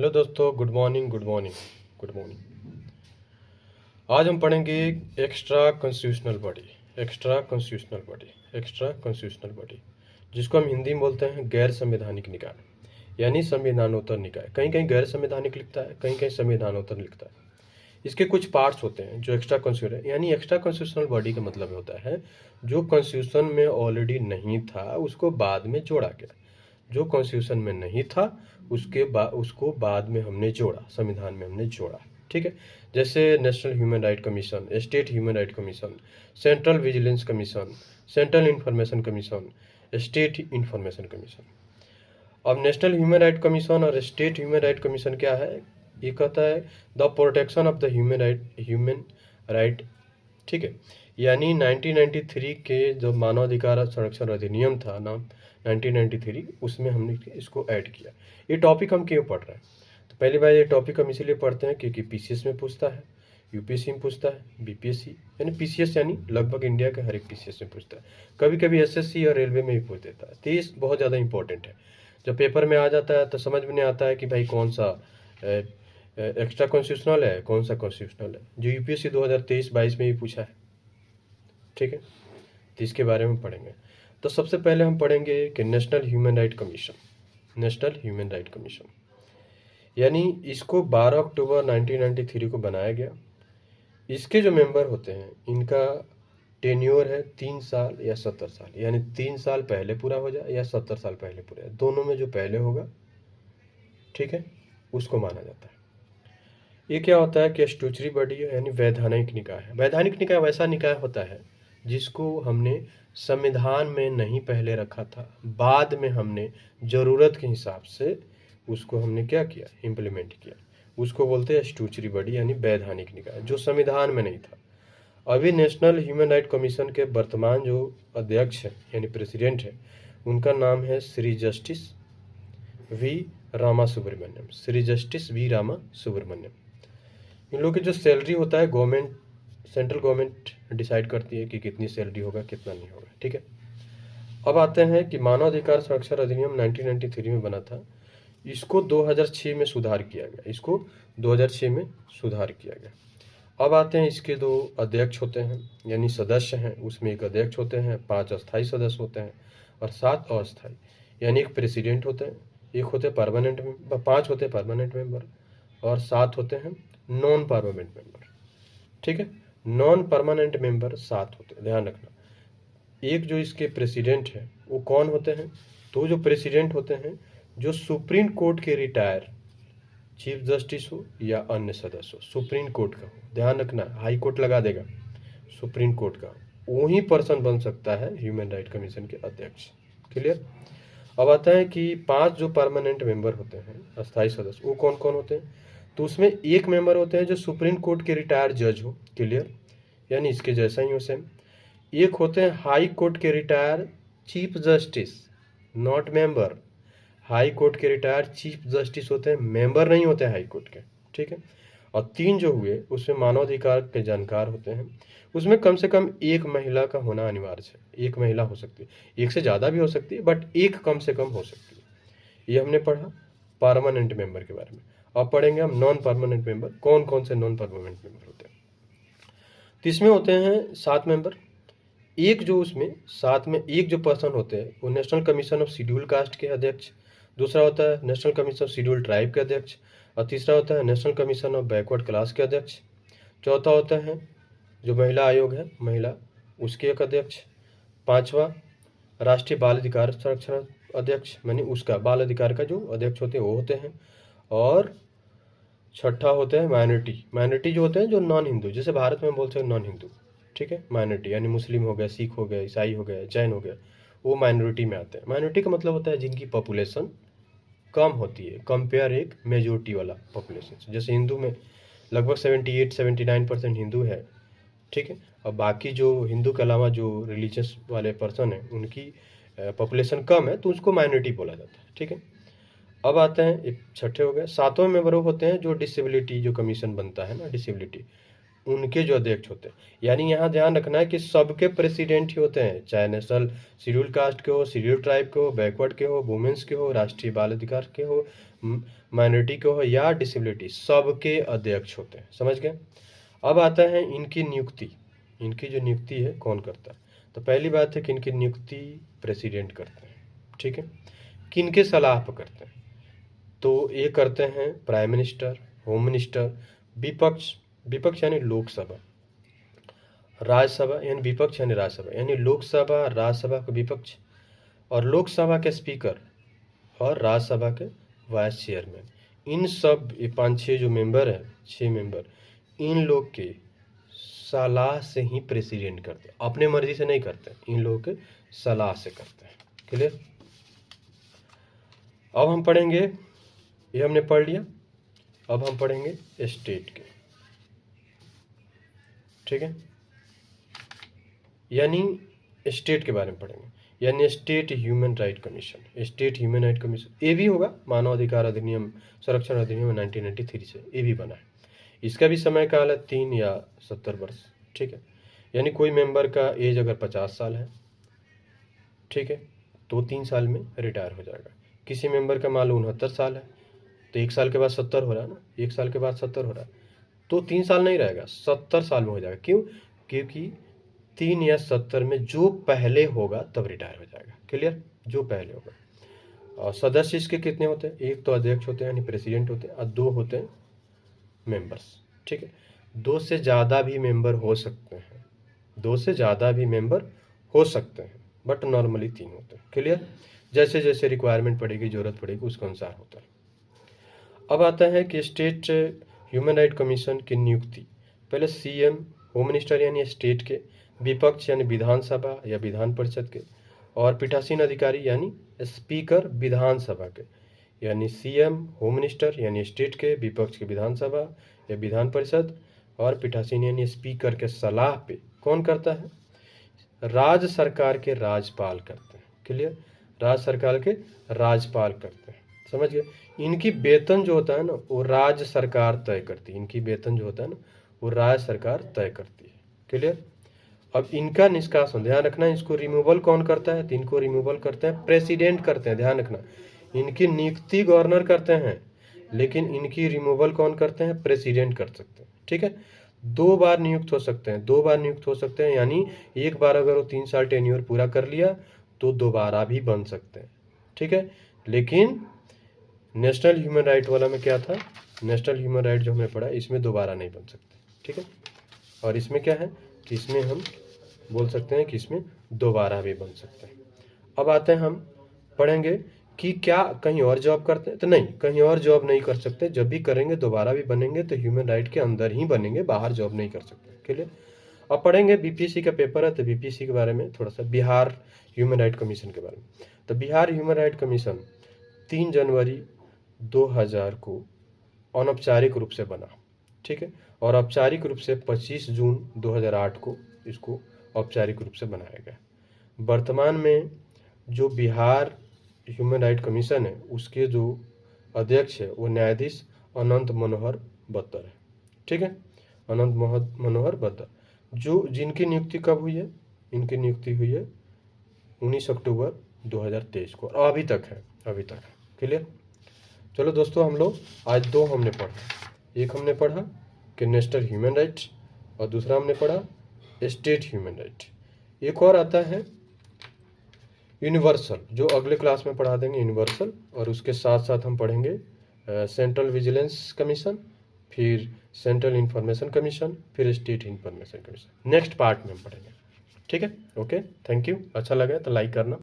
Hello दोस्तों, good morning good morning good morning. आज हम पढ़ेंगे extra constitutional body. Extra constitutional body extra constitutional body जिसको हम हिंदी में बोलते हैं गैर संवैधानिक निकाय, यानी संविधानोत्तर निकाय। कहीं कहीं गैर संवैधानिक लिखता है, कहीं कहीं संविधानोत्तर लिखता है। इसके कुछ पार्ट्स होते हैं जो एक्स्ट्रा कॉन्स्टिट्यूशन, यानी एक्स्ट्रा कॉन्स्टिट्यूशनल बॉडी का मतलब होता है जो कॉन्स्टिट्यूशन में ऑलरेडी नहीं था उसको बाद में जोड़ा गया। जो कॉन्स्टिट्यूशन में नहीं था उसको बाद में हमने जोड़ा, संविधान में हमने जोड़ा। ठीक है, जैसे national human right commission, state human right commission, central vigilance commission, central information commission, state information commission. अब नेशनल ह्यूमन राइट कमीशन और स्टेट ह्यूमन राइट कमीशन क्या है? ये कहता है the protection of the human right. ठीक है, यानी 1993 के जो मानवाधिकार संरक्षण अधिनियम था नाम 1993, उसमें हमने इसको ऐड किया। ये टॉपिक हम क्यों पढ़ रहे हैं? तो पहली बार ये टॉपिक हम इसीलिए पढ़ते हैं क्योंकि पीसीएस में पूछता है, यूपीएससी में पूछता है, बीपीएससी यानी पीसीएस यानी लगभग इंडिया के हर एक पीसीएस में पूछता है। कभी कभी एसएससी और रेलवे में भी पूछ देता है। तो ये बहुत ज़्यादा इंपॉर्टेंट है। जब पेपर में आ जाता है तो समझ में नहीं आता है कि भाई कौन सा एक्स्ट्रा कॉन्स्टिट्यूशनल है, कौन सा कॉन्स्टिट्यूशनल है, जो यूपीएससी 2023-22 में भी पूछा है। ठीक है, तो इसके बारे में पढ़ेंगे। तो सबसे पहले हम पढ़ेंगे कि national human right commission. National human right commission यानी इसको 12 अक्टूबर 1993 को बनाया गया। इसके जो मेंबर होते हैं इनका टेन्योर है 3 साल या 70 साल, यानी 3 साल पहले पूरा हो जाए या 70 साल पहले पूरा, दोनों में जो पहले होगा, ठीक है, उसको माना जाता है। ये क्या होता है कि स्टैट्यूटरी बॉडी है, यानी वैधानिक निकाय है। वैधानिक निकाय वैसा निकाय होता है जिसको हमने संविधान में नहीं पहले रखा था, बाद में हमने ज़रूरत के हिसाब से उसको हमने क्या किया, इम्प्लीमेंट किया। उसको बोलते हैं स्टैट्यूटरी बॉडी यानी वैधानिक निकाय, जो संविधान में नहीं था। अभी नेशनल ह्यूमन राइट कमीशन के वर्तमान जो अध्यक्ष है यानी प्रेसिडेंट है, उनका नाम है Shri justice V Rama Subramaniam. Shri justice V Rama Subramaniam. इन लोगों की जो सैलरी होता है गवर्नमेंट, सेंट्रल गवर्नमेंट डिसाइड करती है कि कितनी सैलरी होगा, कितना नहीं होगा। ठीक है, अब आते हैं कि मानवाधिकार संरक्षण अधिनियम 1993 में बना था। इसको 2006 में सुधार किया गया। इसको 2006 में सुधार किया गया। अब आते हैं, इसके 2 अध्यक्ष होते हैं यानी सदस्य हैं। उसमें एक अध्यक्ष होते हैं, 5 अस्थायी सदस्य होते हैं और 7 अस्थायी, यानी एक प्रेसिडेंट होते हैं, एक होते हैं परमानेंट मेंबर, 5 होते हैं परमानेंट मेंबर और 7 होते हैं नॉन परमानेंट मेंबर। ठीक है, नॉन परमानेंट मेंबर 7 होते हैं, ध्यान रखना। एक जो इसके प्रेसिडेंट है वो कौन होते हैं? तो जो प्रेसिडेंट होते हैं जो सुप्रीम कोर्ट के रिटायर चीफ जस्टिस हो या अन्य सदस्य हो, सुप्रीम कोर्ट का हो, ध्यान रखना, हाई कोर्ट लगा देगा, सुप्रीम कोर्ट का वही पर्सन बन सकता है ह्यूमन राइट कमीशन के अध्यक्ष। क्लियर? अब आता है कि 5 जो परमानेंट मेंबर होते हैं, अस्थायी सदस्य, वो कौन कौन होते हैं? तो उसमें एक मेंबर होते हैं जो सुप्रीम कोर्ट के रिटायर्ड जज हो। क्लियर? यानी इसके जैसा ही हो सेम। एक होते हैं हाई कोर्ट के retire chief justice, not member. High court के रिटायर चीफ जस्टिस होते हैं, मेंबर नहीं होते हाई कोर्ट के। ठीक है, और 3 जो हुए उसमें मानवाधिकार के जानकार होते हैं। उसमें कम से कम एक महिला का होना अनिवार्य है। एक महिला हो सकती है, एक से ज़्यादा भी हो सकती है, बट एक कम से कम हो सकती है। ये हमने पढ़ा परमानेंट मेंबर के बारे में। अब पढ़ेंगे हम नॉन परमानेंट मेंबर। कौन कौन से नॉन परमानेंट मेंबर होते हैं? तो इसमें होते हैं 7 मेंबर। एक जो उसमें 7 में एक जो पर्सन होते हैं वो national commission of schedule caste के अध्यक्ष, दूसरा होता है national commission of schedule tribe के अध्यक्ष, और तीसरा होता है national commission of backward class के अध्यक्ष। चौथा होता है जो महिला आयोग है, महिला, उसके एक अध्यक्ष। 5वां राष्ट्रीय बाल अधिकार संरक्षण अध्यक्ष, यानी उसका बाल अधिकार का जो अध्यक्ष होते हैं वो होते हैं। और 6ठा होते हैं माइनॉरिटी। माइनॉरिटी जो होते हैं जो नॉन हिंदू, जैसे भारत में बोलते हैं नॉन हिंदू। ठीक है, माइनॉरिटी यानी मुस्लिम हो गए, सिख हो गए, ईसाई हो गए, जैन हो गए, वो माइनॉरिटी में आते हैं। माइनॉरिटी का मतलब होता है जिनकी पॉपुलेशन कम होती है कंपेयर एक मेजोरिटी वाला पॉपुलेशन। जैसे हिंदू में लगभग 78-79% हिंदू है। ठीक है, और बाकी जो हिंदू के अलावा जो रिलीजियस वाले पर्सन हैं उनकी पॉपुलेशन कम है, तो उसको माइनॉरिटी बोला जाता है। ठीक है, अब आते हैं 6ठे हो गए। 7वें में वो होते हैं जो डिसेबिलिटी, जो कमीशन बनता है ना डिसेबिलिटी, उनके जो अध्यक्ष होते हैं। यानी यहाँ ध्यान रखना है कि सबके प्रेसिडेंट ही होते हैं, चाहे नेशनल शेड्यूल कास्ट के हो, शेड्यूल ट्राइब के हो, बैकवर्ड के हो, वुमेन्स के हो, राष्ट्रीय बाल अधिकार के हो, माइनॉरिटी के हो या डिसेबिलिटी, सबके अध्यक्ष होते हैं। समझ गए। अब आता है इनकी नियुक्ति। इनकी जो नियुक्ति है कौन करता है? तो पहली बात है कि इनकी नियुक्ति प्रेसिडेंट करते हैं। ठीक है। किनके सलाह पर करते हैं? तो ये करते हैं प्राइम मिनिस्टर, होम मिनिस्टर, विपक्ष, विपक्ष यानी लोकसभा, राज्यसभा यानी विपक्ष यानी राज्यसभा, यानी लोकसभा राज्यसभा के विपक्ष, और लोकसभा के स्पीकर और राज्यसभा के वाइस चेयरमैन। इन सब ये 5-6 जो मेंबर हैं, 6 मेंबर, इन लोग के सलाह से ही प्रेसिडेंट करते हैं, अपने मर्जी से नहीं करते, इन लोगों के सलाह से करते हैं। क्लियर। अब हम पढ़ेंगे, ये हमने पढ़ लिया, अब हम पढ़ेंगे स्टेट के। ठीक है, यानी स्टेट के बारे में पढ़ेंगे, यानी state human right commission. State human right commission ये भी होगा, मानव अधिकार अधिनियम संरक्षण अधिनियम 1993 से ये भी बना है। इसका भी समय काल है 3 या 70 वर्ष। ठीक है, यानी कोई मेंबर का एज अगर 50 साल है, ठीक है, तो 3 साल में रिटायर हो जाएगा। किसी मेंबर का मान लो 69 साल है, तो 1 साल के बाद 70 हो रहा है ना, 1 साल के बाद 70 हो रहा है, तो 3 साल नहीं रहेगा, 70 साल में हो जाएगा। क्यों? क्योंकि 3 या 70 में जो पहले होगा तब रिटायर हो जाएगा। क्लियर, जो पहले होगा। और सदस्य इसके कितने होते हैं? एक तो अध्यक्ष होते हैं यानी प्रेसिडेंट होते हैं, और 2 होते हैं मेंबर्स। ठीक है, 2 से ज़्यादा भी मेंबर हो सकते हैं, 2 से ज़्यादा भी मेंबर हो सकते हैं, बट नॉर्मली 3 होते हैं। क्लियर, जैसे जैसे रिक्वायरमेंट पड़ेगी, जरूरत पड़ेगी, उसके अनुसार होता है। अब आता है कि स्टेट ह्यूमन राइट कमीशन की नियुक्ति पहले सीएम, होम मिनिस्टर यानी स्टेट के, विपक्ष यानी विधानसभा या विधान परिषद के, और पीठासीन अधिकारी यानी स्पीकर विधानसभा के, यानी सीएम, होम मिनिस्टर यानी स्टेट के, विपक्ष के विधानसभा या विधान परिषद, और पीठासीन यानी स्पीकर के सलाह पे कौन करता है? राज्य सरकार के राज्यपाल करते हैं। क्लियर, राज्य सरकार के राज्यपाल करते हैं। समझ गए। इनकी वेतन जो होता है ना वो राज्य सरकार तय करती है, इनकी वेतन जो होता है ना वो राज्य सरकार तय करती है। क्लियर। अब इनका निष्कासन ध्यान रखना, इसको रिमूवल कौन करता है? तो इनको रिमूवल करते हैं प्रेसिडेंट करते हैं। ध्यान रखना, इनकी नियुक्ति गवर्नर करते हैं, लेकिन इनकी रिमूवल कौन करते हैं? प्रेसिडेंट कर सकते हैं। ठीक है, 2 बार नियुक्त हो सकते हैं, 2 बार नियुक्त हो सकते हैं, यानी एक बार अगर वो 3 साल टेन्योर पूरा कर लिया तो दोबारा भी बन सकते हैं। ठीक है, लेकिन नेशनल ह्यूमन राइट वाला में क्या था? नेशनल ह्यूमन राइट जो हमने पढ़ा इसमें दोबारा नहीं बन सकते। ठीक है, और इसमें क्या है कि इसमें हम बोल सकते हैं कि इसमें दोबारा भी बन सकते हैं। अब आते हैं, हम पढ़ेंगे कि क्या कहीं और जॉब करते हैं? तो नहीं, कहीं और जॉब नहीं कर सकते। जब भी करेंगे दोबारा भी बनेंगे तो ह्यूमन राइट के अंदर ही बनेंगे, बाहर जॉब नहीं कर सकते। क्लियर। अब पढ़ेंगे, बीपीएससी का पेपर है तो बीपीएससी के बारे में थोड़ा सा, बिहार ह्यूमन राइट कमीशन के बारे में। तो बिहार ह्यूमन राइट कमीशन 3 जनवरी 2000 को अनौपचारिक रूप से बना। ठीक है, और औपचारिक रूप से 25 जून 2008 को इसको औपचारिक रूप से बनाया गया। वर्तमान में जो बिहार ह्यूमन राइट कमीशन है उसके जो अध्यक्ष है वो न्यायाधीश अनंत मनोहर बत्तर है। ठीक है, अनंत मनोहर बत्तर, जो जिनकी नियुक्ति कब हुई है? इनकी नियुक्ति हुई है 19 अक्टूबर 2023 को, और अभी तक है, अभी तक है। क्लियर। चलो दोस्तों, हम लोग आज 2 हमने पढ़ा। एक हमने पढ़ा कि नेशनल ह्यूमन राइट, और दूसरा हमने पढ़ा स्टेट ह्यूमन राइट। एक और आता है यूनिवर्सल, जो अगले क्लास में पढ़ा देंगे, यूनिवर्सल। और उसके साथ साथ हम पढ़ेंगे सेंट्रल विजिलेंस कमीशन, फिर सेंट्रल इंफॉर्मेशन कमीशन, फिर state information commission. Next part में हम पढ़ेंगे। ठीक है, ओके, थैंक यू। अच्छा लगा तो लाइक करना।